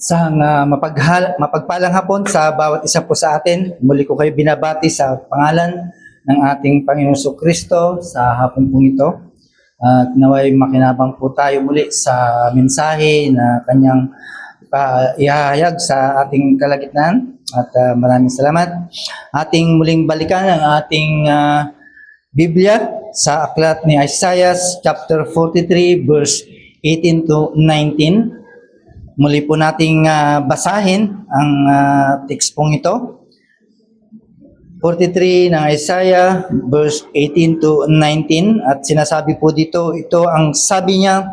Isang mapagpalang hapon sa bawat isa po sa atin. Muli ko kayo binabati sa pangalan ng ating Panginoong Kristo sa hapon po ito. At naway makinabang po tayo muli sa mensahe na kanyang ihahayag sa ating kalagitnaan. At maraming salamat. Ating muling balikan ang ating Biblia sa aklat ni Isaiah chapter 43 verse 18 to 19. Muli po nating basahin ang text pong ito. 43 ng Isaiah verse 18 to 19 at sinasabi po dito, ito ang sabi niya,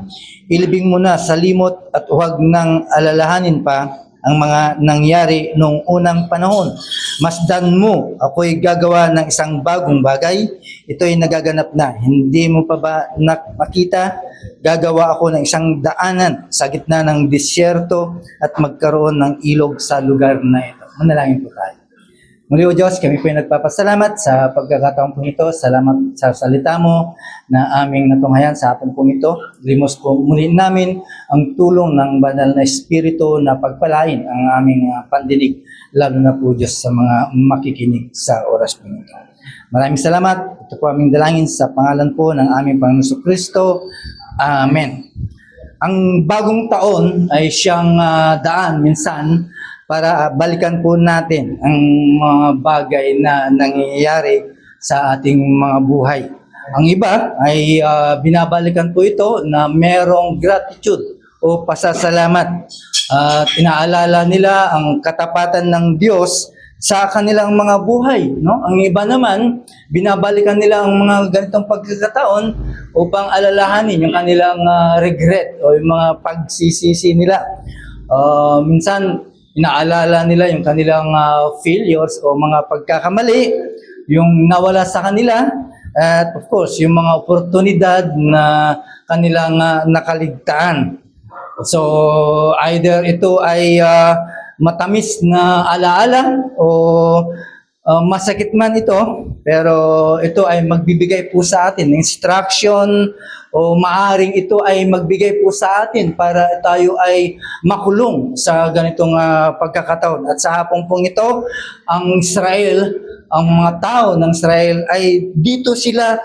ilibing mo na sa limot at huwag nang alalahanin pa ang mga nangyari noong unang panahon. Masdan mo, ako'y gagawa ng isang bagong bagay. Ito'y nagaganap na. Hindi mo pa ba makita? Gagawa ako ng isang daanan sa gitna ng disyerto at magkaroon ng ilog sa lugar na ito. Manalangin po tayo. Muli o Diyos, kami po ay nagpapasalamat sa pagkakataon po ito. Salamat sa salita mo na aming natunghayan sa hapon po ito. Limos po muli namin ang tulong ng banal na Espiritu na pagpalain ang aming pandinig, lalo na po Diyos sa mga makikinig sa oras po ito. Maraming salamat. Ito po aming dalangin sa pangalan po ng aming Panginoon Kristo. Amen. Ang bagong taon ay siyang daan minsan para balikan po natin ang mga bagay na nangyayari sa ating mga buhay. Ang iba ay binabalikan po ito na merong gratitude o pasasalamat. Inaalala nila ang katapatan ng Diyos sa kanilang mga buhay. No? Ang iba naman, binabalikan nila ang mga ganitong pagkakataon upang alalahanin yung kanilang regret o yung mga pagsisisi nila. Minsan, inaalala nila yung kanilang failures o mga pagkakamali, yung nawala sa kanila, at of course, yung mga oportunidad na kanilang nakaligtaan. So, either ito ay matamis na alaala o masakit man ito, pero ito ay magbibigay po sa atin ng instruction o maaring ito ay magbigay po sa atin para tayo ay makulong sa ganitong pagkakataon. At sa hapong pong ito, ang Israel, ang mga tao ng Israel ay dito sila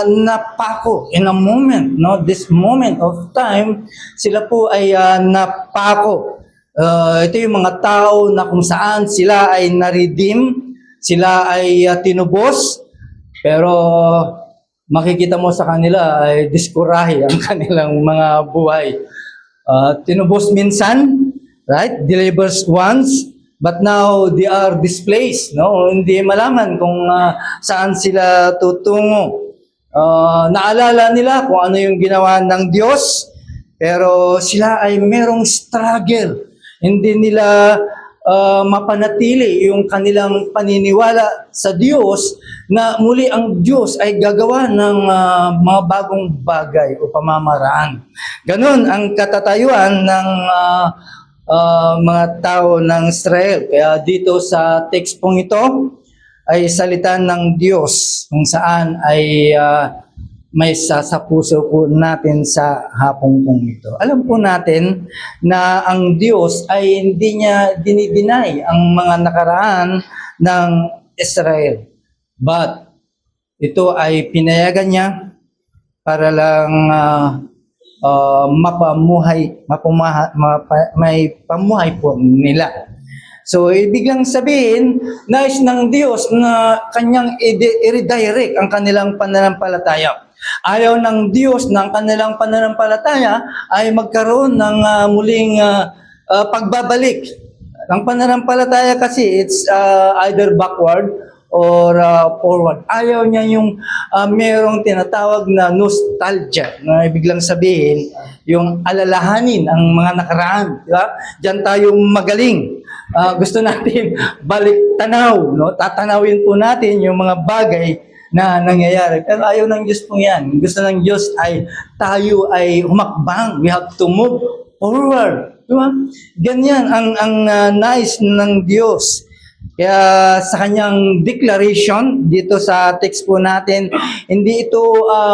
napako in a moment, no? This moment of time, sila po ay napako. Ito yung mga tao na kung saan sila ay na-redeem, sila ay tinubos, pero makikita mo sa kanila ay diskurahi ang kanilang mga buhay. Tinubos minsan, right? Delivers once, but now they are displaced. No? Hindi malaman kung saan sila tutungo. Naalala nila kung ano yung ginawa ng Diyos, pero sila ay merong struggle. Hindi nila mapanatili yung kanilang paniniwala sa Diyos na muli ang Diyos ay gagawa ng mga bagong bagay o pamamaraan. Ganon ang katatayuan ng mga tao ng Israel. Kaya dito sa text pong ito ay salita ng Diyos kung saan ay may sa puso po natin sa hapong pong ito. Alam po natin na ang Diyos ay hindi niya dinideny ang mga nakaraan ng Israel. But ito ay pinayagan niya para lang may pamuhay po nila. So, ibig lang sabihin, nais ng Diyos na kanyang i-redirect ang kanilang pananampalataya. Ayaw ng Diyos ng kanilang pananampalataya ay magkaroon ng muling pagbabalik. Ang pananampalataya kasi, it's either backward or forward. Ayaw niya yung mayroong tinatawag na nostalgia, na ibig lang sabihin, yung alalahanin ang mga nakaraan. Diba? Diyan tayo magaling. Gusto natin balik tanaw, no? Tatanawin po natin yung mga bagay na nangyayari. Pero ayaw ng Diyos po yan. Gusto ng Diyos ay tayo ay humakbang. We have to move forward. Diba? Ganyan ang nais ng Diyos. Kaya sa kanyang declaration dito sa text po natin, hindi ito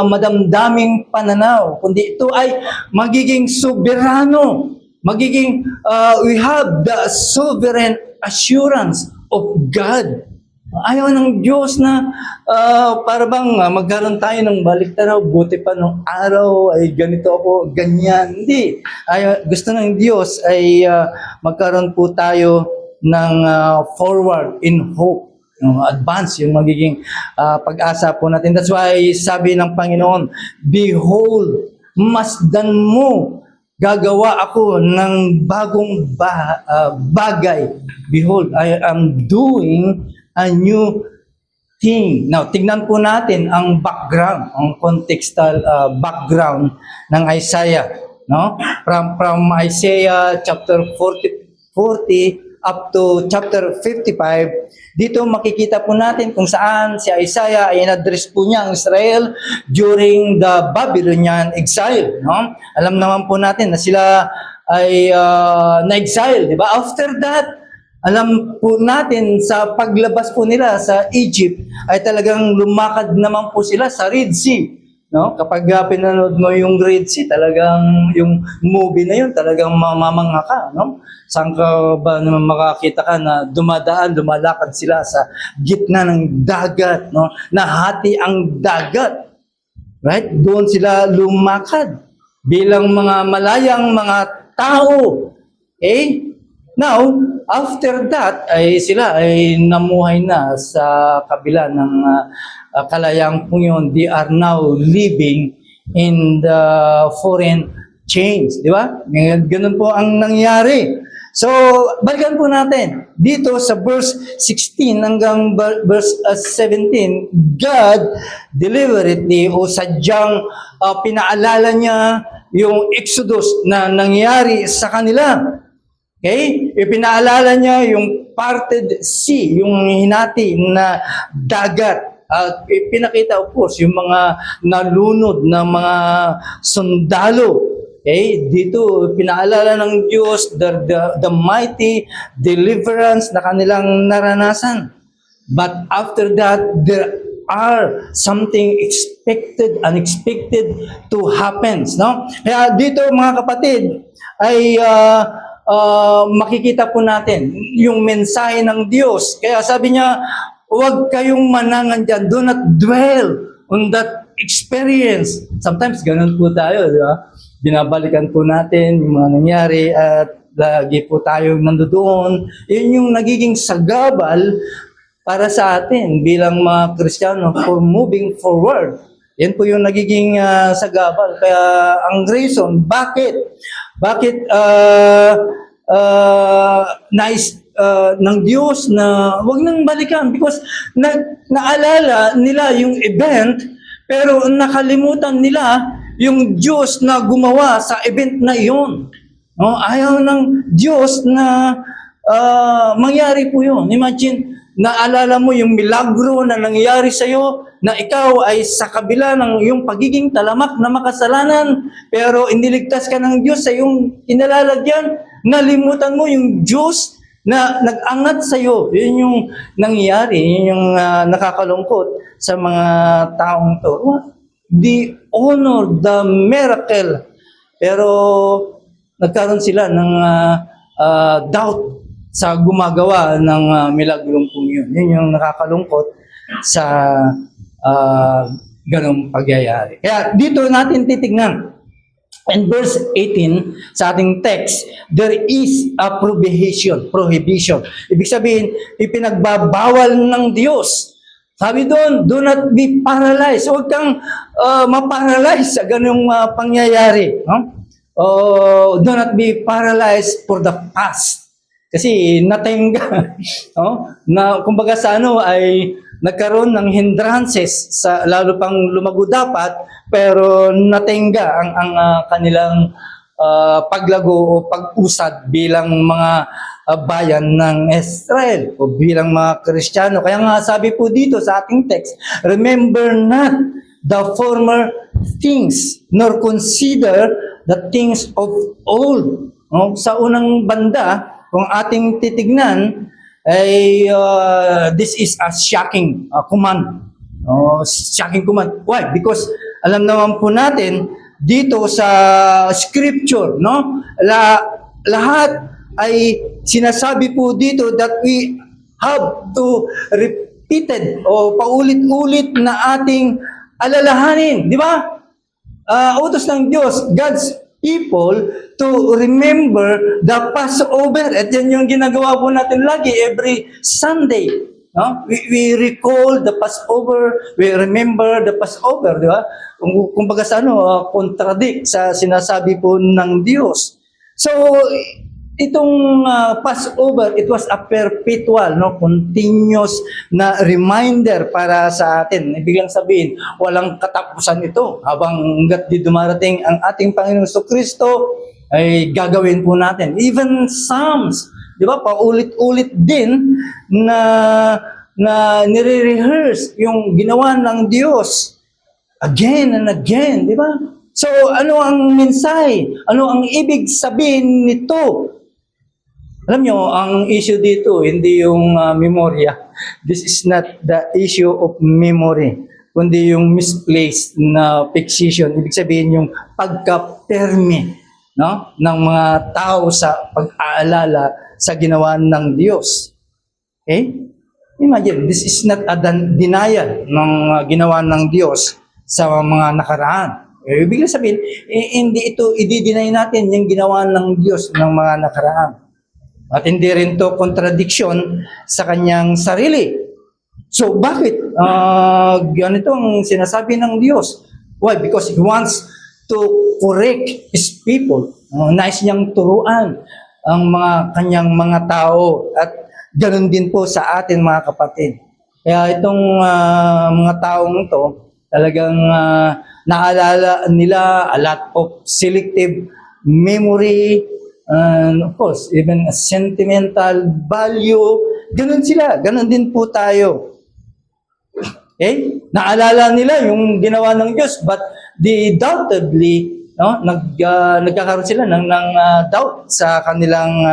madamdaming pananaw, kundi ito ay magiging soberano. We have the sovereign assurance of God. Ayaw ng Diyos na para bang magkaroon tayo ng baliktaraw, buti pa nung araw ay ganito ako, ganyan. Hindi. Gusto ng Diyos ay magkaroon po tayo ng forward in hope. Advance yung magiging pag-asa po natin. That's why sabi ng Panginoon, behold, masdan mo, gagawa ako ng bagong bagay. Behold, I am doing a new thing. Now, tignan po natin ang background, ang contextual background ng Isaiah. No? From Isaiah chapter 40 up to chapter 55, dito makikita po natin kung saan si Isaiah ay in-address po niya ang Israel during the Babylonian exile. No? Alam naman po natin na sila ay na-exile, di ba? After that, alam po natin sa paglabas po nila sa Egypt ay talagang lumakad naman po sila sa Red Sea. No? Kapag pinanood mo yung Red Sea, talagang yung movie na yun, talagang mamamangha ka. No? Saan ka ba naman makakita ka na lumalakad sila sa gitna ng dagat, no? Nahati ang dagat. Right? Doon sila lumakad bilang mga malayang mga tao. Okay? Now, after that, ay sila ay namuhay na sa kabila ng kalayang po yun. They are now living in the foreign chains. Di ba? Ganun po ang nangyari. So, balikan po natin. Dito sa verse 16 hanggang verse 17, God deliberately o sadyang pinaalala niya yung Exodus na nangyari sa kanila. Okay? Ipinaalala niya yung parted sea, yung hinati na dagat. At ipinakita, of course, yung mga nalunod na mga sundalo. Okay? Dito, pinaalala ng Diyos the mighty deliverance na kanilang naranasan. But after that, there are something unexpected to happen. No? Kaya dito, mga kapatid, ay makikita po natin yung mensahe ng Diyos. Kaya sabi niya, huwag kayong manangan dyan. Do not dwell on that experience. Sometimes ganun po tayo, di ba? Binabalikan po natin yung mga nangyari at lagi po tayong nandoon. Yun yung nagiging sagabal para sa atin bilang mga Kristiyano for moving forward. Yan po yung nagiging sagabal. Kaya ang reason, bakit nais ng Diyos na wag nang balikan because naalala nila yung event pero nakalimutan nila yung Diyos na gumawa sa event na iyon. No? Ayaw ng Diyos na mangyari po yun. Imagine, naalala mo yung milagro na nangyari sa iyo na ikaw ay sa kabila ng iyong pagiging talamak na makasalanan pero iniligtas ka ng Diyos sa iyong kinalalagyan, nalimutan mo yung Diyos na nag-angat sa iyo. Yun yung nangyari, yun yung nakakalungkot sa mga taong to. The honor, the miracle. Pero nagkaroon sila ng doubt sa gumagawa ng milagrong pong yun. Yun yung nakakalungkot sa ganong pagyayari. Kaya dito natin titignan. In verse 18 sa ating text, there is a prohibition. Ibig sabihin, ipinagbabawal ng Diyos. Sabi doon, do not be paralyzed. Huwag kang maparalyze sa ganong pangyayari. No? Do not be paralyzed for the past. Kasi natenga, no? Na kumbaga sa ay nagkaroon ng hindrances sa lalo pang lumago dapat pero natenga ang kanilang paglago o pag-usad bilang mga bayan ng Israel o bilang mga Kristiyano. Kaya nga sabi po dito sa ating text, remember not the former things nor consider the things of old. No? Sa unang banda, kung ating titignan, ay this is a shocking command. Shocking command. Why? Because alam naman po natin dito sa scripture, no? Lahat ay sinasabi po dito that we have to repeated o paulit-ulit na ating alalahanin, di ba? Utos ng Diyos, God's people to remember the Passover. At yan yung ginagawa po natin lagi every Sunday. No? We recall the Passover, we remember the Passover, di ba? Kumbaga sa contradict sa sinasabi po ng Diyos. So, itong Passover, it was a perpetual, continuous na reminder para sa atin. Ibig lang sabihin, walang katapusan ito. Habang hanggat di dumarating ang ating Panginoong Kristo, ay gagawin po natin. Even Psalms, di ba, paulit-ulit din na nire-rehearse yung ginawa ng Diyos again and again, di ba? So, ano ang mensahe? Ano ang ibig sabihin nito? Alam nyo, ang issue dito, hindi yung memorya. This is not the issue of memory, kundi yung misplaced na fixation. Ibig sabihin yung pagka-perme, no, ng mga tao sa pag-aalala sa ginawa ng Diyos. Okay? Imagine, this is not a denial ng ginawa ng Diyos sa mga nakaraan. Ibig sabihin, hindi ito i-deny natin yung ginawa ng Diyos ng mga nakaraan. At hindi rin to contradiction sa kanyang sarili. So bakit ganito ang sinasabi ng Diyos? Why? Because He wants to correct His people. Nais niyang turuan ang mga kanyang mga tao at ganun din po sa atin mga kapatid. Kaya itong mga taong ito talagang naalala nila a lot of selective memory, and of course, even a sentimental value. Ganun sila. Ganun din po tayo. Okay? Naalala nila yung ginawa ng Diyos, but they doubtedly, nagkakaroon sila ng doubt sa kanilang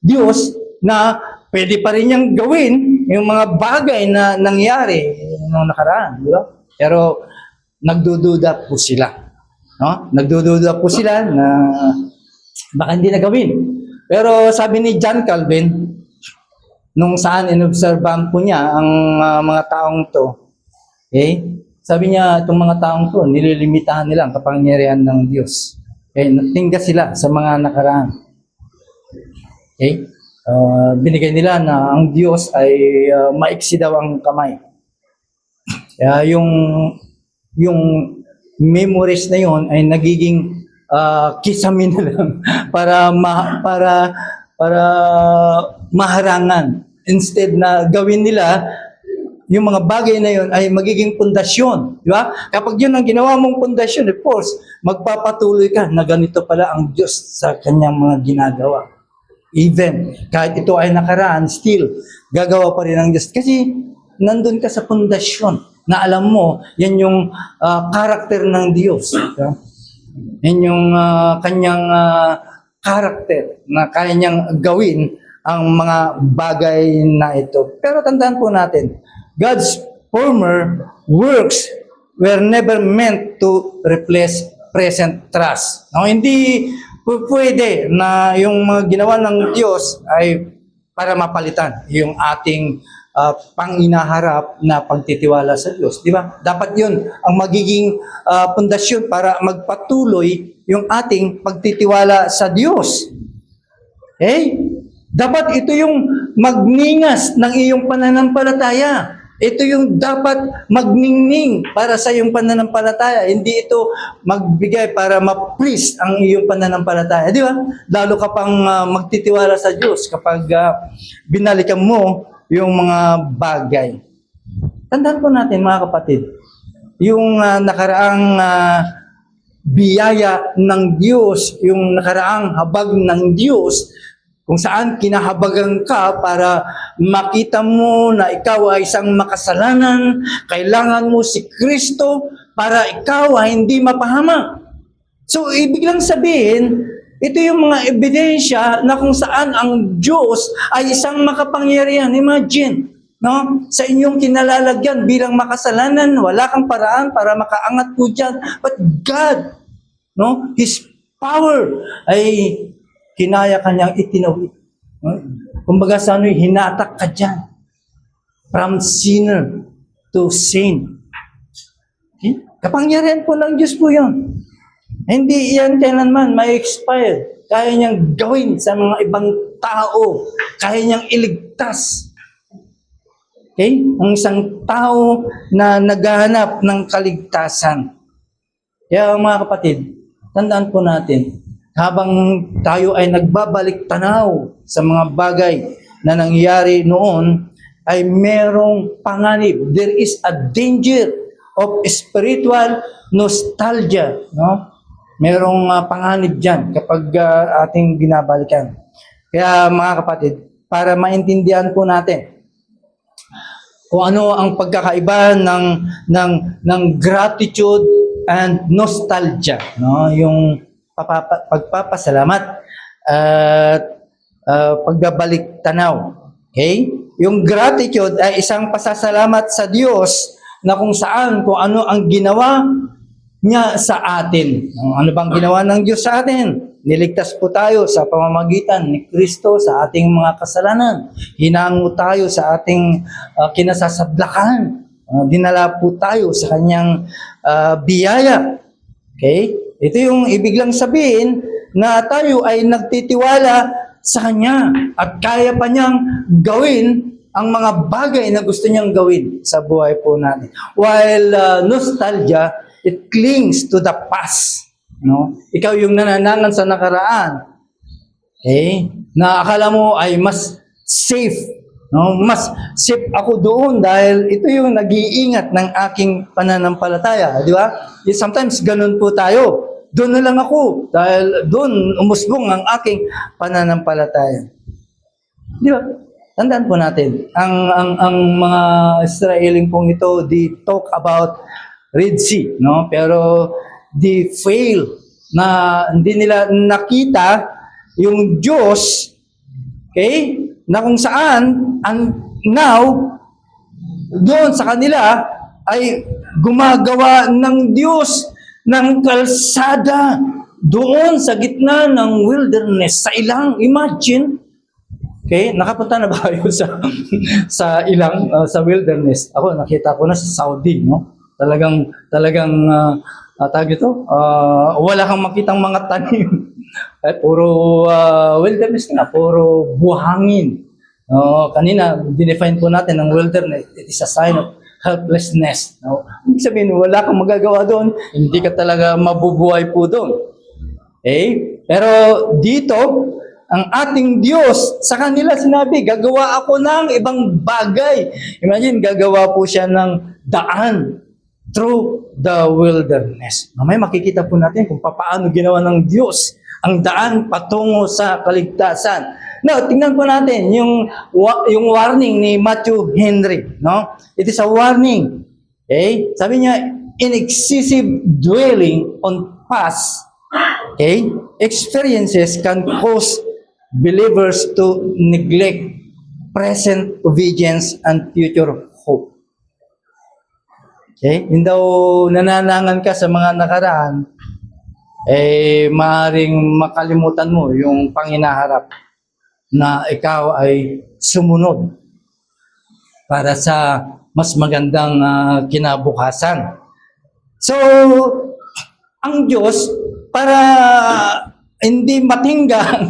Diyos na pwede pa rin niyang gawin yung mga bagay na nangyari nung nakaraan. Di ba? Pero nagdududa po sila. No? Nagdududa po sila na baka hindi na gawin. Pero sabi ni John Calvin, nung saan inobserbahan po niya ang mga taong to, sabi niya, itong mga taong to, nililimitahan nila ang kapangyarihan ng Diyos. Natingga sila sa mga nakaraan. Binigay nila na ang Diyos ay maiksi daw ang kamay. Kaya yung memories na yon ay nagiging kisame na lang para maharangan, instead na gawin nila yung mga bagay na yon ay magiging pundasyon, di ba? Kapag yun ang ginawa mong pundasyon, of course, magpapatuloy ka na ganito pala ang Diyos sa kanyang mga ginagawa. Even kahit ito ay nakaraan, still gagawa pa rin ang Diyos kasi nandun ka sa pundasyon na alam mo, yan yung karakter ng Diyos. Diba? Yan yung kanyang karakter na kaya niyang gawin ang mga bagay na ito. Pero tandaan po natin, God's former works were never meant to replace present trust. No, hindi pwede na yung mga ginawa ng Diyos ay para mapalitan yung ating pang-inaharap na pagtitiwala sa Diyos. Di ba? Dapat yun ang magiging pundasyon para magpatuloy yung ating pagtitiwala sa Diyos. Dapat ito yung magningas ng iyong pananampalataya. Ito yung dapat magningning para sa iyong pananampalataya. Hindi ito magbigay para ma-please ang iyong pananampalataya. Di ba? Lalo ka pang magtitiwala sa Diyos kapag binalikan mo yung mga bagay. Tandaan po natin mga kapatid, yung nakaraang biyaya ng Diyos, yung nakaraang habag ng Diyos, kung saan kinahabagan ka para makita mo na ikaw ay isang makasalanan, kailangan mo si Kristo para ikaw ay hindi mapahamak. So, ibig lang sabihin, Ito yung mga ebidensya na kung saan ang Diyos ay isang makapangyarihan. Imagine, no? Sa inyong kinalalagyan bilang makasalanan, wala kang paraan para makaangat po dyan. But God, no? His power ay kinaya kanyang itinawid. No? Kumbaga sa ano, hinatak ka dyan. From sinner to saint. Okay? Kapangyarihan po ng Diyos po yun. Hindi yan kailanman may expire. Kaya niyang gawin sa mga ibang tao. Kaya niyang iligtas. Okay? Ang isang tao na naghahanap ng kaligtasan. Kaya mga kapatid, tandaan po natin, habang tayo ay nagbabalik tanaw sa mga bagay na nangyari noon, ay merong panganib. There is a danger of spiritual nostalgia. No? Merong panganib dyan kapag ating binabalikan. Kaya mga kapatid, para maintindihan po natin kung ano ang pagkakaiba ng gratitude and nostalgia, no? Yung pagpapasalamat at pagbabalik tanaw. Okay? Yung gratitude ay isang pasasalamat sa Diyos na kung saan, kung ano ang ginawa niya sa atin. Ano bang ginawa ng Diyos sa atin? Niligtas po tayo sa pamamagitan ni Kristo sa ating mga kasalanan. Hinango tayo sa ating kinasasablakan. Dinala po tayo sa kanyang biyaya. Okay? Ito yung ibig lang sabihin na tayo ay nagtitiwala sa Kanya at kaya pa niyang gawin ang mga bagay na gusto niyang gawin sa buhay po natin. While nostalgia, it clings to the past. No? Ikaw yung nananangan sa nakaraan. Okay? Na akala mo ay mas safe. No? Mas safe ako doon dahil ito yung nag-iingat ng aking pananampalataya. Di ba? Sometimes ganun po tayo. Doon na lang ako dahil doon umusbong ang aking pananampalataya. Di ba? Tandaan po natin, ang mga Israeling pong ito, they talk about Red Sea, no? Pero they fail na hindi nila nakita yung Diyos, okay? Na kung saan, now, doon sa kanila ay gumagawa ng Diyos ng kalsada doon sa gitna ng wilderness, sa ilang, imagine. Okay, nakapunta na ba kayo sa ilang sa wilderness? Ako nakita ko na sa Saudi, no? Talagang tawag ito, wala kang makitang mga tanim. Puro wilderness na, puro buhangin. Kanina dinefine po natin ang wilderness, it is a sign of helplessness. No? Ibig sabihin, wala kang magagawa doon, hindi ka talaga mabubuhay po doon. Okay? Pero dito, ang ating Diyos, sa kanila sinabi, gagawa ako ng ibang bagay. Imagine, gagawa po siya ng daan through the wilderness. Mamaya makikita po natin kung paano ginawa ng Diyos ang daan patungo sa kaligtasan. Now, tingnan po natin yung warning ni Matthew Henry. No? It is a warning. Okay? Sabi niya, in excessive dwelling on past experiences can cause believers to neglect present obedience and future hope. Okay? Hindi daw nananangan ka sa mga nakaraan, maaaring makalimutan mo yung panginaharap na ikaw ay sumunod para sa mas magandang kinabukasan. So, ang Diyos, para hindi matingga ang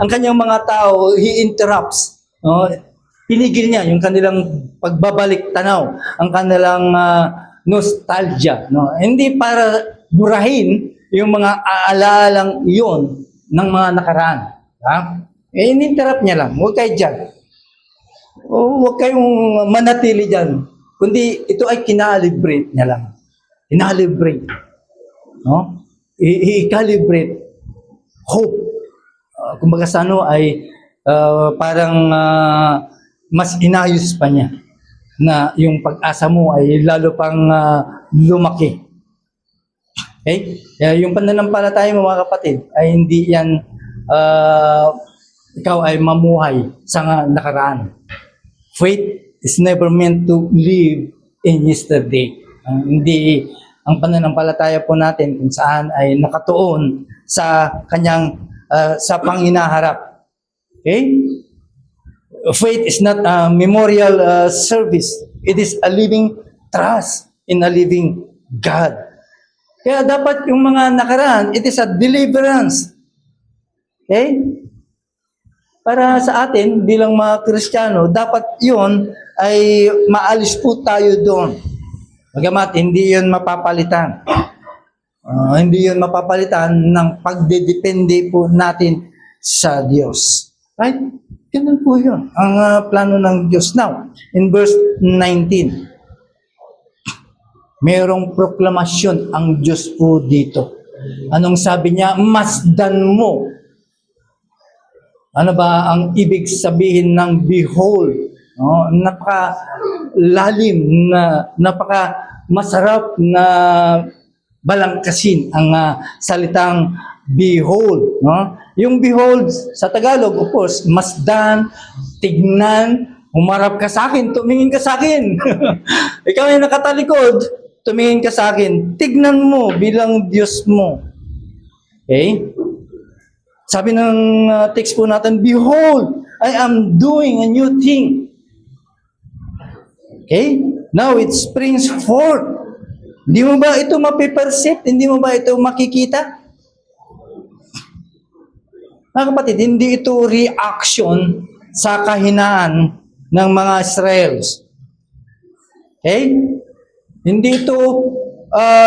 kanyang mga tao, He interrupts. No? Pinigil niya yung kanilang pagbabalik tanaw, ang kanilang nostalgia. No? Hindi para burahin yung mga aalalang iyon ng mga nakaraan. Ha? In-interrupt niya lang. Huwag kayo dyan. Huwag kayong manatili dyan. Kundi ito ay kinalibrate niya lang. Kinalibrate. No? I-calibrate hope. Kumbaga sa ano ay parang mas inayos pa niya na yung pag-asa mo ay lalo pang lumaki. Okay? Yung pananampalataya mo mga kapatid ay hindi yan ikaw ay mamuhay sa nakaraan. Faith is never meant to live in yesterday. Hindi ang pananampalataya po natin kung saan ay nakatuon sa kanyang sa panginaharap. Okay? Faith is not a memorial service. It is a living trust in a living God. Kaya dapat yung mga nakaraan, it is a deliverance. Okay? Para sa atin, bilang mga Kristiyano, dapat yun ay maalis po tayo doon. Bagamat hindi yun mapapalitan. Hindi yun mapapalitan ng pagdedepende po natin sa Diyos. Right? Ganun po yun. Ang plano ng Diyos. Now, in verse 19, mayroong proklamasyon ang Diyos po dito. Anong sabi niya? Masdan mo. Ano ba ang ibig sabihin ng behold? No? Napaka-lalim na, napaka-masarap na balangkasin ang salitang behold. No? Yung behold sa Tagalog, of course, masdan, tignan, humarap ka sa akin, tumingin ka sa akin. Ikaw ay nakatalikod, tumingin ka sa akin, tignan mo bilang Diyos mo. Okay? Sabi ng text po natin, behold, I am doing a new thing. Okay? Now it springs forth. Hindi mo ba ito mapiperceive? Hindi mo ba ito makikita? Mga kapatid, hindi ito reaction sa kahinaan ng mga Israels. Okay? Hindi ito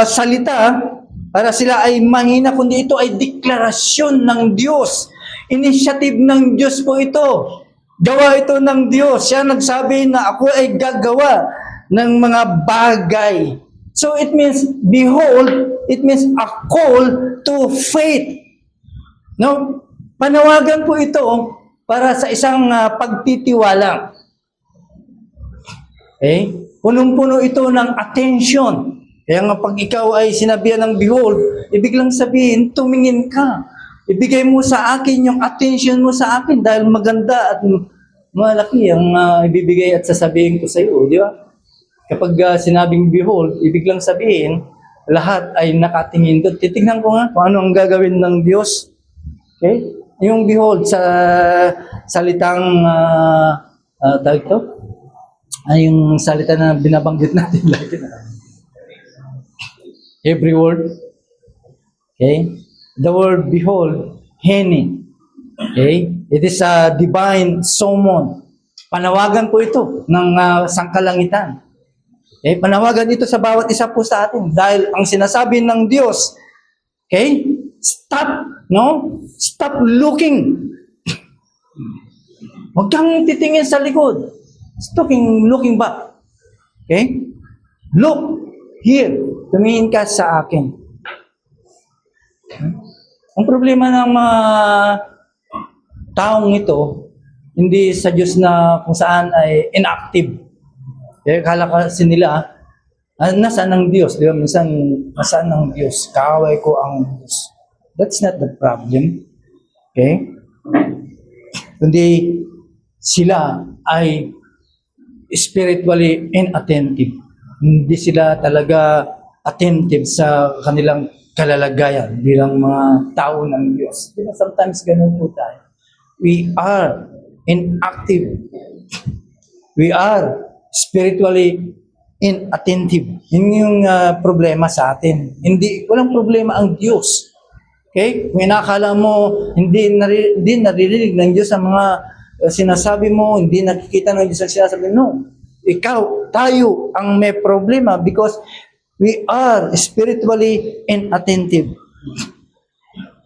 salita para sila ay mahina, kundi ito ay deklarasyon ng Diyos. Initiative ng Diyos po ito. Gawa ito ng Diyos. Siya nagsabi na ako ay gagawa ng mga bagay. So it means, behold, it means a call to faith. No? Panawagan po ito para sa isang pagtitiwala. Okay? Punong-puno ito ng attention. Kaya nga pag ikaw ay sinabihan ng behold, ibig lang sabihin, tumingin ka. Ibigay mo sa akin yung attention mo sa akin dahil maganda at malaki ang ibibigay at sasabihin ko sa iyo, di ba? Kapag sinabing behold, ibig lang sabihin, lahat ay nakatingin doon. Titignan ko nga kung ano ang gagawin ng Diyos. Okay? Yung behold sa salitang tawag ito? Ay yung salita na binabanggit natin lagi na. Every word. Okay? The word behold, heni. Okay? It is a divine summon. Panawagan po ito ng sangkalangitan. Okay? Panawagan ito sa bawat isa po sa atin dahil ang sinasabi ng Diyos, okay? Stop, no? Stop looking. Huwag kang titingin sa likod. Stop looking back. Okay? Look here. Tumingin ka sa akin. Ang problema ng mga taong ito, hindi sa Diyos na kung saan ay inactive. Kaya kala kasi nila, nasaan ang Diyos? Di ba? Minsan, nasaan ang Diyos? Kaaway ko ang Diyos. That's not the problem. Okay? Kundi sila ay spiritually inattentive. Hindi sila talaga attentive sa kanilang kalalagayan bilang mga tao ng Diyos. Diba? Sometimes ganun po tayo. We are inactive. We are spiritually inattentive. Yun yung problema sa atin. Walang problema ang Diyos. Okay? Kung inakala mo, hindi naririnig ng Diyos ang mga sinasabi mo, hindi nakikita ng Diyos ang sinasabi, no. Ikaw, tayo ang may problema because we are spiritually inattentive.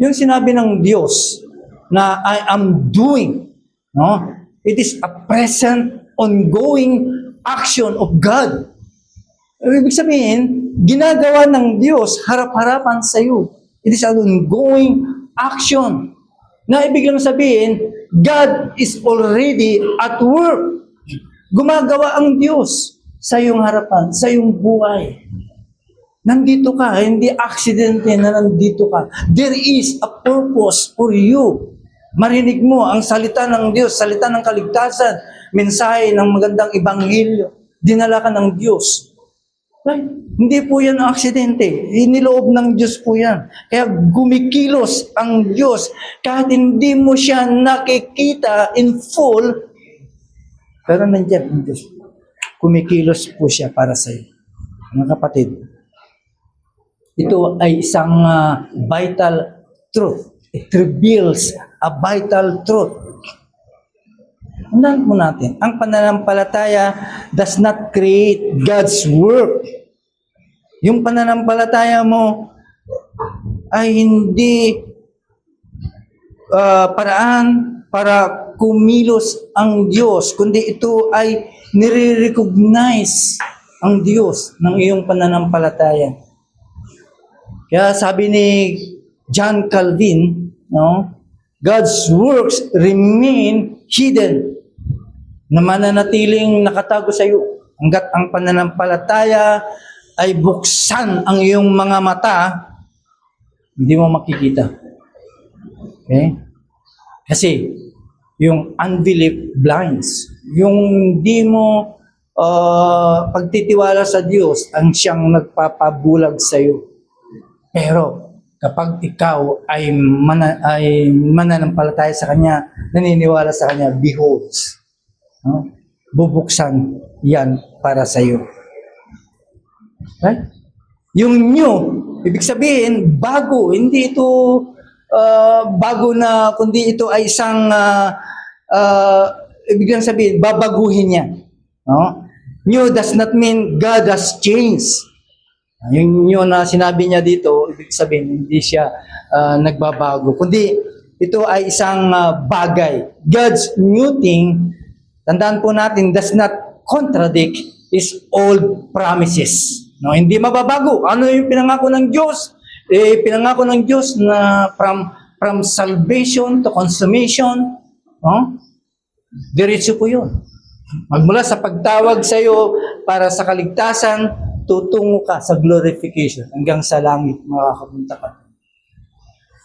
Yung sinabi ng Diyos na I am doing, no? It is a present, ongoing action of God. Ibig sabihin, ginagawa ng Diyos harap-harapan sa iyo. It is an ongoing action. Na ibig lang sabihin, God is already at work. Gumagawa ang Diyos sa iyong harapan, sa iyong buhay. Nandito ka, hindi aksidente na nandito ka. There is a purpose for you. Marinig mo ang salita ng Diyos, salita ng kaligtasan, mensahe ng magandang ibanghilyo. Dinala ka ng Diyos. Right? Hindi po yan aksidente. Iniloob ng Diyos po yan. Kaya gumikilos ang Diyos. Kahit hindi mo siya nakikita in full, pero nandiyan ang Diyos. Kumikilos po siya para sa iyo. Mga kapatid, ito ay isang vital truth. It reveals a vital truth. Undan po natin, ang pananampalataya does not create God's work. Yung pananampalataya mo ay hindi paraan para kumilos ang Diyos, kundi ito ay nire-recognize ang Diyos ng iyong pananampalataya. Kaya sabi ni John Calvin, no, God's works remain hidden, na mananatiling nakatago sa iyo hanggat ang pananampalataya ay buksan ang iyong mga mata, hindi mo makikita. Okay? Kasi yung unbelief blinds. Yung hindi mo pagtitiwala sa Diyos ang siyang nagpapabulag sa iyo. Pero kapag ikaw ay mananampalataya sa Kanya, naniniwala sa Kanya, beholds. No? Bubuksan yan para sa iyo. Right? Yung new, ibig sabihin, bago. Hindi ito bago na, kundi ito ay isang, ibig sabihin, babaguhin niya. No? New does not mean God has changed. Yung new na sinabi niya dito, ibig sabihin, hindi siya nagbabago. Kundi ito ay isang bagay. God's new thing, tandaan po natin, does not contradict His old promises. No, hindi mababago. Ano yung pinangako ng Diyos? Pinangako ng Diyos na from salvation to consummation, no? Diretso po yun. Magmula sa pagtawag sa iyo para sa kaligtasan, tutungo ka sa glorification hanggang sa langit makakapunta ka.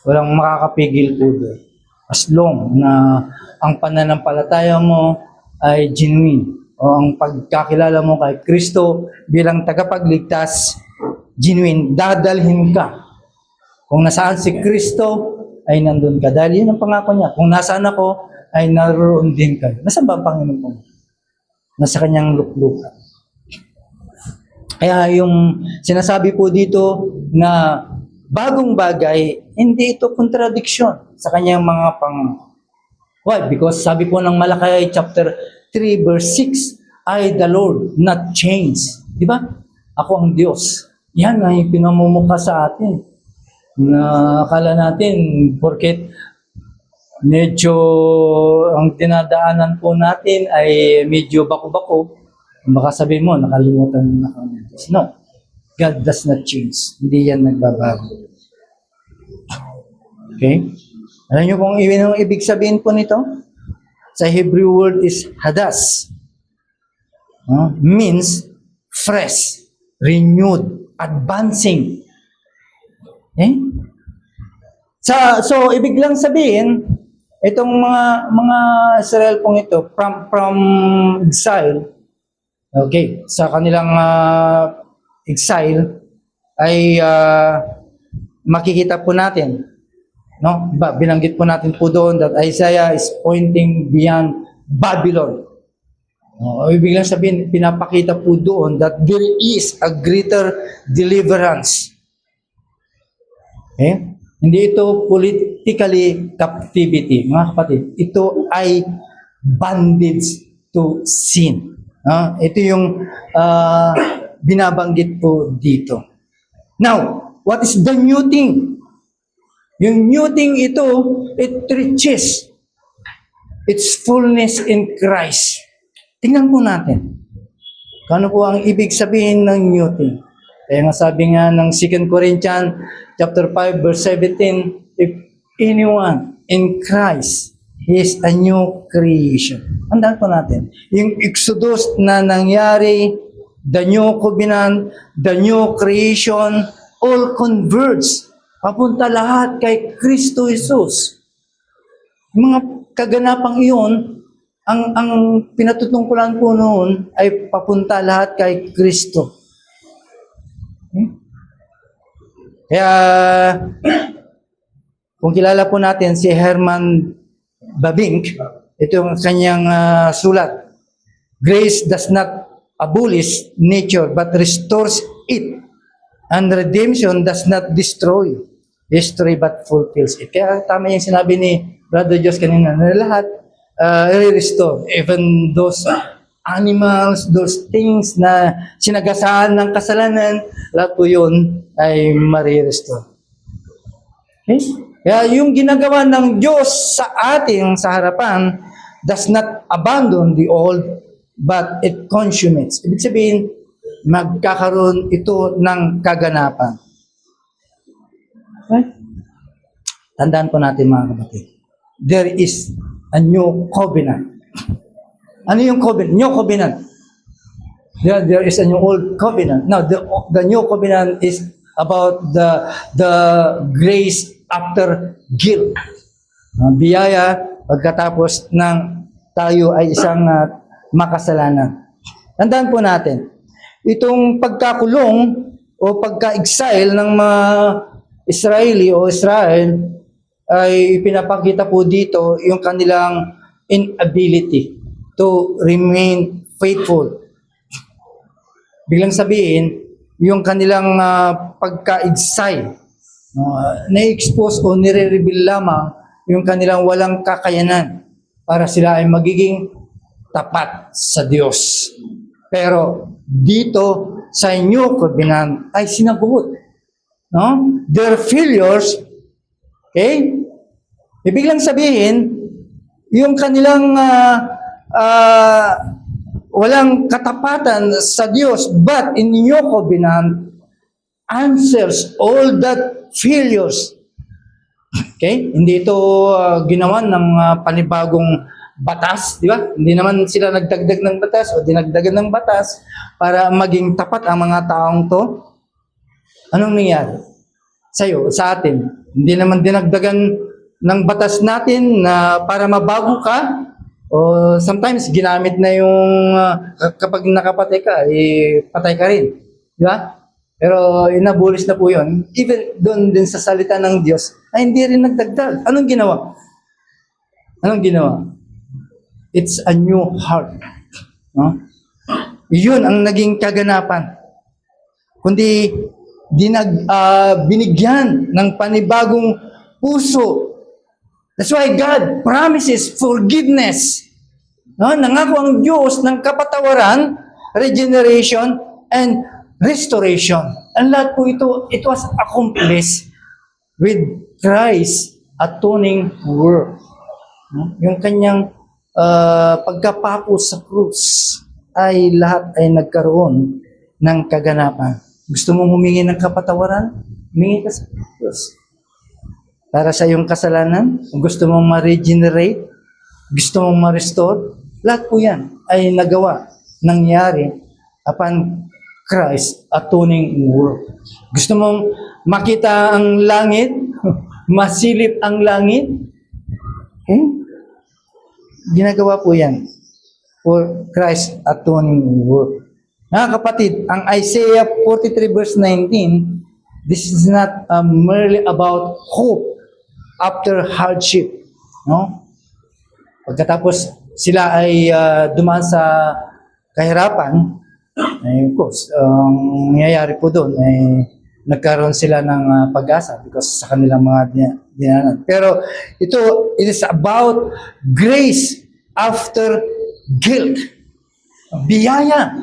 Walang makakapigil po doon. As long na ang pananampalataya mo ay genuine o ang pagkakilala mo kay Kristo bilang tagapagligtas, genuine, dadalhin ka. Kung nasaan si Kristo, ay nandun ka. Dahil yun ang pangako niya. Kung nasaan ako, ay naroon din kayo. Nasaan ba ang Panginoon mo? Nasa kanyang luklukan. Kaya yung sinasabi po dito na bagong bagay, hindi ito contradiction sa kanyang mga pangako. Why? Because sabi po ng Malakay chapter 3 verse 6, I the Lord, not change. Di ba? Ako ang Diyos. Yan ay pinamumukha sa atin. Na akala natin, porket medyo ang dinadaanan po natin ay medyo bako-bako, baka sabihin mo, nakalimutan mo na kami. No. God does not change. Hindi yan nagbabago. Okay? Alam niyo kung ibig sabihin po nito? Sa Hebrew word is hadas. Means fresh, renewed, advancing. Okay? So ibig lang sabihin, itong mga Israel pong ito, from exile, okay, sa kanilang exile, ay makikita po natin, no? Binanggit po natin po doon that Isaiah is pointing beyond Babylon. No, ibig lang sabihin, pinapakita po doon that there is a greater deliverance. Okay? Hindi ito politically captivity, mga kapatid. Ito ay bondage to sin. Ito yung binabanggit po dito. Now, what is the new thing? Yung new thing ito, it reaches its fullness in Christ. Tingnan po natin. Kano po ang ibig sabihin ng new thing? Kaya nga sabi nga ng 2 Corinthians chapter 5 verse 17, if anyone in Christ, he is a new creation. Andaan po natin. Yung Exodus na nangyari the new covenant, the new creation, all converge. Papunta lahat kay Kristo Jesus. Yung mga kaganapang iyon, ang pinatutungkulan po noon ay papunta lahat kay Kristo. Kaya, kung kilala po natin si Herman Bavinck, ito yung kanyang sulat. Grace does not abolish nature but restores it. And redemption does not destroy history but fulfills it. Kaya tama yung sinabi ni Brother Diyos kanina na lahat i-restore. Even those animals, those things na sinagasaan ng kasalanan, lahat po yun ay ma-restore. Okay? Kaya yung ginagawa ng Diyos sa ating sa harapan does not abandon the old, but it consummates. Ibig sabihin, magkakaroon ito ng kaganapan. Okay? Tandaan po natin mga kapatid. There is a new covenant. Ano yung covenant? New covenant. There is a new old covenant. Now, the new covenant is about the grace after guilt. Biyaya pagkatapos ng tayo ay isang makasalanan. Tandaan po natin, itong pagkakulong o pagka-exile ng mga Israeli o Israel ay pinapakita po dito yung kanilang inability to remain faithful. Biglang sabihin, yung kanilang pagka-exile, na-expose o nire-reveal lamang yung kanilang walang kakayanan para sila ay magiging tapat sa Diyos. Pero dito sa New Covenant ay sinagot. No? Their failures, okay? Ibig lang sabihin, yung kanilang walang katapatan sa Diyos, but in New Covenant answers all that failures. Okay? Hindi ito ginawan ng panibagong batas, di ba? Hindi naman sila nagdagdag ng batas o dinagdagan ng batas para maging tapat ang mga taong to. Anong nangyari? Sa'yo, sa atin. Hindi naman dinagdagan ng batas natin na para mabago ka. O sometimes ginamit na yung kapag nakapatay ka, patay ka rin. Di ba? Pero inabulis na po yun. Even doon din sa salita ng Diyos, ay hindi rin nagdagdag. Anong ginawa? Anong ginawa? It's a new heart. No? Yun ang naging kaganapan. Kundi binigyan ng panibagong puso. That's why God promises forgiveness. No? Nangako ang Diyos ng kapatawaran, regeneration, and restoration. Ang lahat po ito, it was accomplished with Christ's atoning work. No? Yung kanyang pagkapapos sa krus ay lahat ay nagkaroon ng kaganapan. Gusto mong humingi ng kapatawaran? Humingi ka sa krus. Para sa iyong kasalanan, kung gusto mong ma-regenerate, gusto mong ma-restore, lahat po yan ay nagawa, nangyari upon Christ atoning work. Gusto mong makita ang langit, masilip ang langit, ginagawa po yan for Christ atoning work. Mga kapatid, ang Isaiah 43 verse 19, this is not merely about hope after hardship. No? Pagkatapos sila ay dumaan sa kahirapan, of course, ang nangyayari po doon ay nagkaroon sila ng pag-asa because sa kanilang mga dinanan. Pero it is about grace after guilt. Biyaya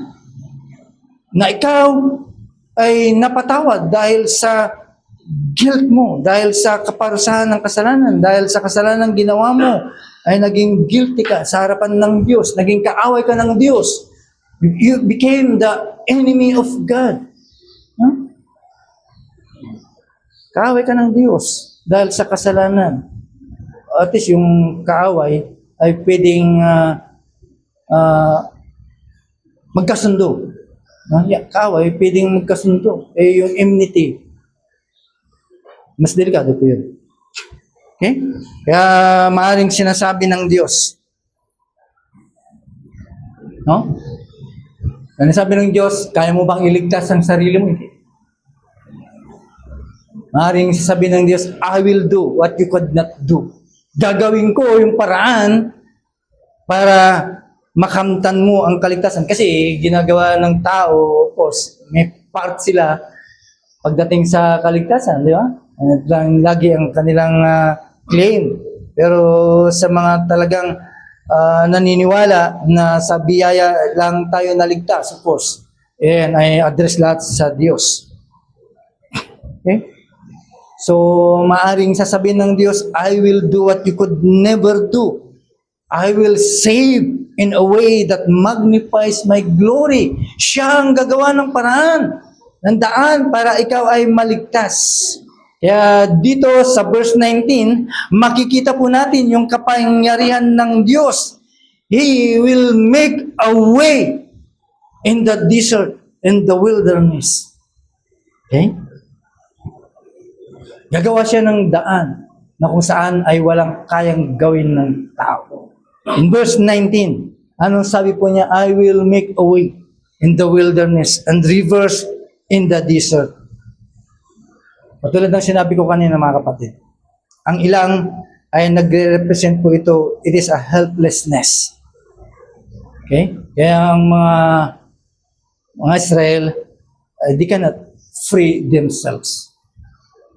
na ikaw ay napatawad dahil sa guilt mo, dahil sa kaparusahan ng kasalanan, dahil sa kasalanan ng ginawa mo, ay naging guilty ka sa harapan ng Diyos, naging kaaway ka ng Diyos. You became the enemy of God. Huh? Kaaway ka ng Diyos dahil sa kasalanan. At least yung kaaway ay pwedeng magkasundo. Ang kaaway, pwedeng magkasundo. Yung enmity, mas delikado po yun. Okay? Kaya maaaring sinasabi ng Diyos. No? Ano sabi ng Diyos, kaya mo bang iligtas ang sarili mo? Hindi. Maaaring sasabihin ng Diyos, I will do what you could not do. Gagawin ko yung paraan para makamtan mo ang kaligtasan. Kasi ginagawa ng tao, of course, may part sila pagdating sa kaligtasan, di ba? Lagi ang kanilang claim. Pero sa mga talagang naniniwala na sa biyaya lang tayo naligtas, of course, and I address lahat sa Diyos. Okay? So, maaring sasabihin ng Diyos, I will do what you could never do. I will save in a way that magnifies my glory. Siya ang gagawa ng paraan, ng daan para ikaw ay maligtas. Kaya dito sa verse 19, makikita po natin yung kapangyarihan ng Diyos. He will make a way in the desert, in the wilderness. Okay? Gagawa siya ng daan na kung saan ay walang kayang gawin ng tao. In verse 19, anong sabi po niya? I will make a way in the wilderness and rivers in the desert. Patulad ng sinabi ko kanina mga kapatid, ang ilang ay nagre-represent po ito, it is a helplessness. Okay? Kaya ang mga Israel, they cannot free themselves.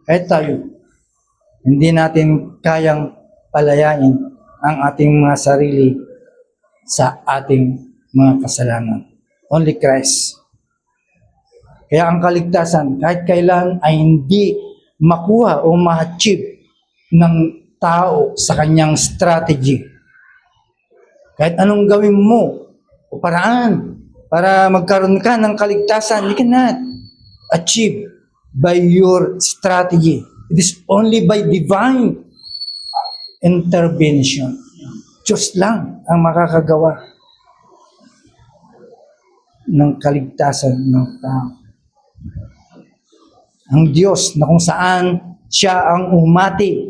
Kahit tayo, hindi natin kayang palayain ang ating mga sarili sa ating mga kasalanan. Only Christ. Kaya ang kaligtasan, kahit kailan ay hindi makuha o ma-achieve ng tao sa kanyang strategy. Kahit anong gawin mo o paraan para magkaroon ka ng kaligtasan, you cannot achieve by your strategy. It is only by divine intervention. Diyos lang ang makakagawa ng kaligtasan ng tao. Ang Diyos na kung saan siya ang umati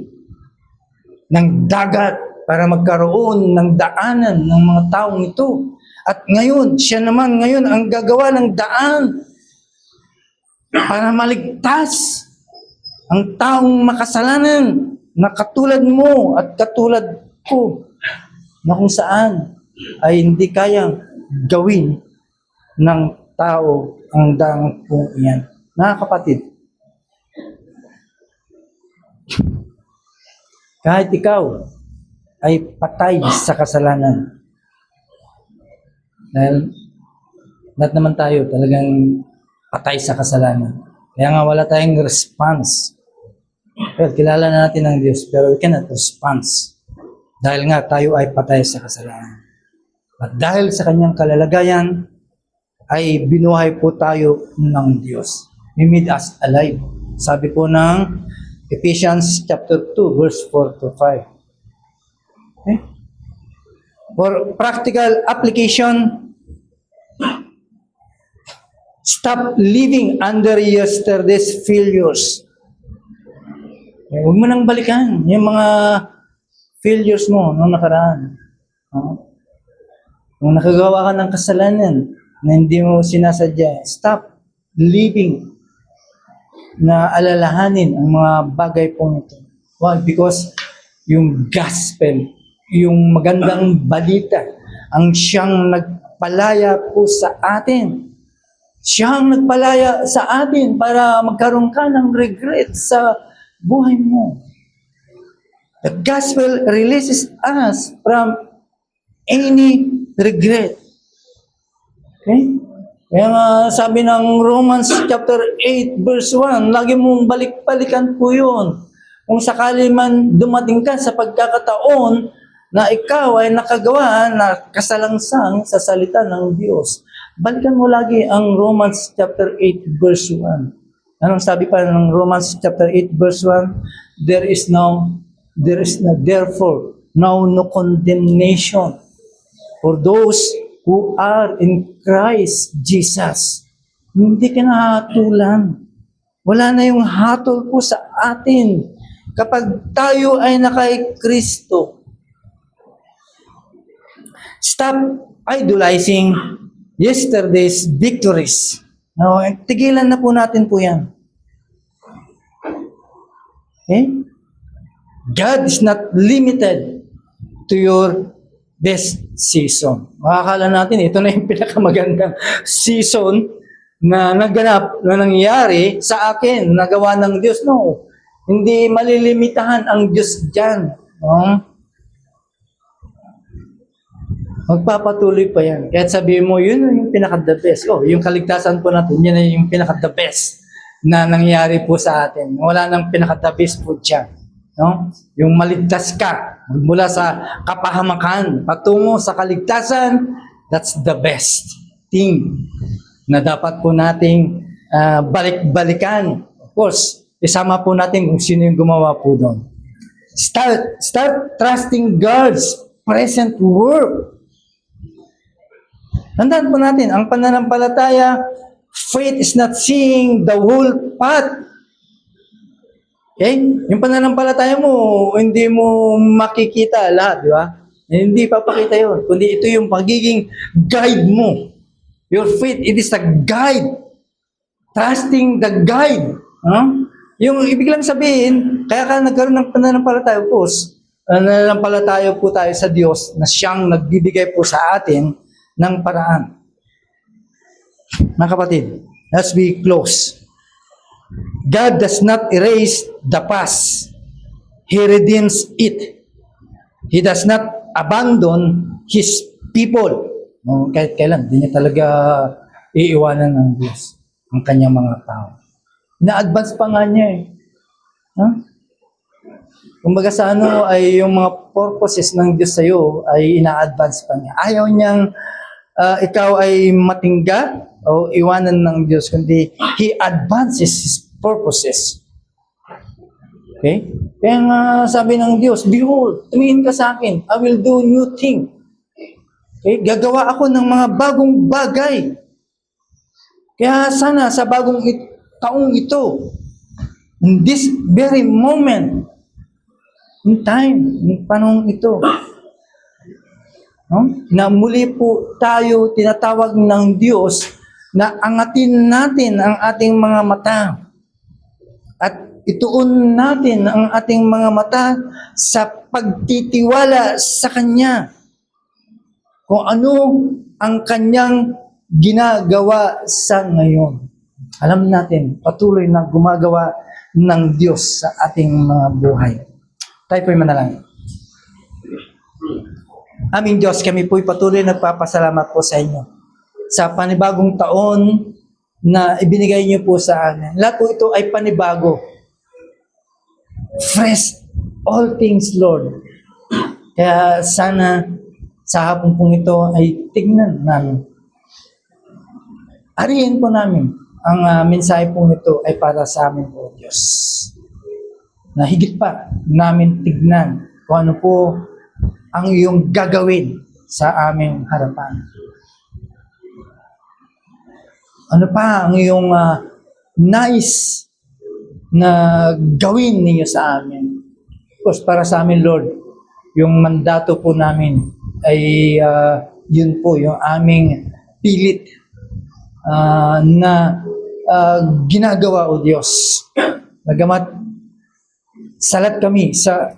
ng dagat para magkaroon ng daanan ng mga taong ito. At ngayon, siya naman ngayon ang gagawa ng daan para maligtas ang taong makasalanan na katulad mo at katulad ko na kung saan ay hindi kayang gawin ng tao ang daang po iyan. Mga kapatid, kahit ikaw ay patay sa kasalanan, dahil lahat naman tayo talagang patay sa kasalanan. Kaya nga wala tayong response. Well, kilala na natin ang Diyos, pero we cannot response. Dahil nga tayo ay patay sa kasalanan. At dahil sa kanyang kalalagayan, ay binuhay po tayo ng Diyos. He made us alive. Sabi po ng Ephesians chapter 2, verse 4 to 5. Okay? For practical application, stop living under yesterday's failures. Huwag mo nang balikan yung mga failures mo noong nakaraan. Kung nakagawa ka ng kasalanan na hindi mo sinasadya, stop living na alalahanin ang mga bagay po nito. Why? Because yung gospel, yung magandang balita, ang siyang nagpalaya po sa atin. Siyang nagpalaya sa atin para magkaroon ka ng regret sa buhay mo. The gospel releases us from any regret. Okay? Kaya nga sabi ng Romans chapter 8 verse 1, lagi mong balik-balikan po yun. Kung sakali man dumating ka sa pagkakataon na ikaw ay nakagawa na kasalangsang sa salita ng Diyos, balikan mo lagi ang Romans chapter 8 verse 1. Anong sabi pa ng Romans chapter 8 verse 1? There is therefore now no condemnation for those who are in Christ Jesus. Hindi ka nahatulan. Wala na yung hatol po sa atin. Kapag tayo ay nakay Kristo, stop idolizing yesterday's victories. No, tigilan na po natin po yan. Okay? God is not limited to your best season. Makakala natin, ito na yung pinakamagandang season na naganap, na nangyari sa akin, nagawa ng Diyos. No, hindi malilimitahan ang Diyos dyan. No? Magpapatuloy pa yan. Kahit sabihin mo, yun yung pinaka-the best. Oh, yung kaligtasan po natin, yun ay yung pinaka-the best na nangyari po sa atin. Wala nang pinaka-the best po dyan. No? Yung maligtas ka mula sa kapahamakan patungo sa kaligtasan, that's the best thing na dapat po nating balik-balikan. Of course, isama po natin kung sino yung gumawa po doon. Start trusting God's present work. Tandaan po natin, ang pananampalataya, faith is not seeing the whole path. Okay? Yung pananampalataya mo, hindi mo makikita lahat, di ba? Hindi papakita yun. Kundi ito yung pagiging guide mo. Your faith, it is the guide. Trusting the guide. Yung ibig lang sabihin, kaya ka nagkaroon ng pananampalataya, of course, nananampalataya po tayo sa Diyos na siyang nagbibigay po sa atin ng paraan. Mga kapatid, let's be close. God does not erase the past. He redeems it. He does not abandon His people. Kahit kailan, hindi niya talaga iiwanan ng Diyos ang kanyang mga tao. Ina-advance pa nga niya eh. Kumbaga sa ay yung mga purposes ng Diyos sa iyo ay ina-advance pa niya. Ayaw niyang ikaw ay matingga o iwanan ng Diyos, kundi He advances His purposes. Okay? Kaya nga sabi ng Diyos, behold, tumingin ka sa akin, I will do new thing. Okay? Gagawa ako ng mga bagong bagay. Kaya sana sa bagong taong ito, in this very moment, in time, in panahon ito, na muli po tayo tinatawag ng Diyos na angatin natin ang ating mga mata at ituon natin ang ating mga mata sa pagtitiwala sa Kanya kung ano ang Kanyang ginagawa sa ngayon. Alam natin, patuloy na gumagawa ng Diyos sa ating mga buhay. Tayo po'y manalangin. Aming Diyos, kami po'y patuloy nagpapasalamat po sa inyo sa panibagong taon na ibinigay niyo po sa amin. Lahat po ito ay panibago. Fresh all things, Lord. Kaya sana sa hapon pong ito ay tignan namin. Arihin po namin ang mensahe pong ito ay para sa amin po, Diyos. Na higit pa namin tignan kung ano po ang iyong gagawin sa aming harapan. Ano pa ang iyong nais na gawin ninyo sa amin? Of course, para sa amin, Lord, yung mandato po namin ay yun po, yung aming pilit na ginagawa, O Diyos. Bagamat salat kami sa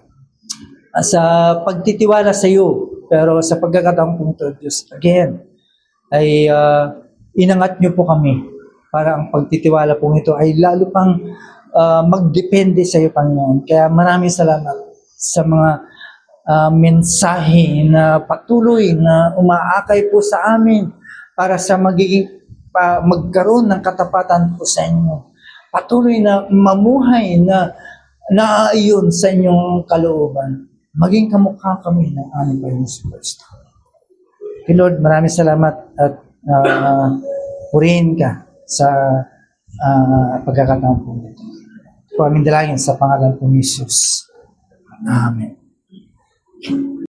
pagtitiwala sa iyo, pero sa pagkakataong po ito, Diyos, again, ay inangat niyo po kami para ang pagtitiwala po ito ay lalo pang magdepende sa iyo, Panginoon. Kaya maraming salamat sa mga mensahe na patuloy na umaakay po sa amin para sa magkaroon ng katapatan po sa inyo. Patuloy na mamuhay na naaayon sa inyong kalooban. Maging kamukha kami ng aming Panginoon sa Kristo. Okay, Lord, maraming salamat at purihin ka sa pagkakataon po ito. Po aming dalangin sa pangalan po ni Jesus. Amen.